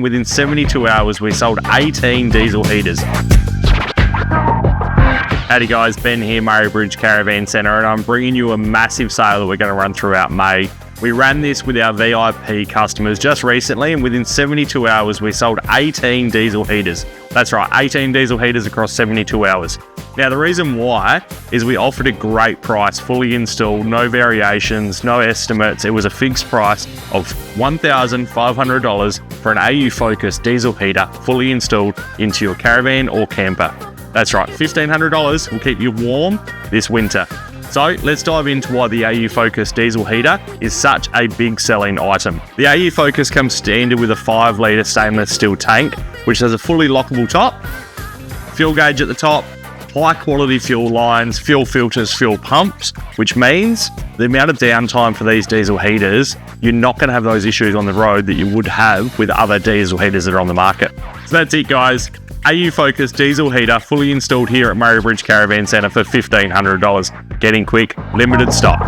Within 72 hours, we sold 18 diesel heaters. Howdy guys, Ben here, Murray Bridge Caravan Centre, and I'm bringing you a massive sale that we're going to run throughout May. We ran this with our VIP customers just recently, and within 72 hours, we sold 18 diesel heaters. That's right, 18 diesel heaters across 72 hours. Now, the reason why is we offered a great price, fully installed, no variations, no estimates. It was a fixed price of $1,500 for an Aufocus diesel heater, fully installed into your caravan or camper. That's right, $1,500 will keep you warm this winter. So let's dive into why the Aufocus diesel heater is such a big selling item. The Aufocus comes standard with a 5-litre stainless steel tank, which has a fully lockable top, fuel gauge at the top, high quality fuel lines, fuel filters, fuel pumps, which means the amount of downtime for these diesel heaters, you're not going to have those issues on the road that you would have with other diesel heaters that are on the market. So that's it guys. Aufocus diesel heater fully installed here at Murray Bridge Caravan Centre for $1,500. Getting quick, limited stock.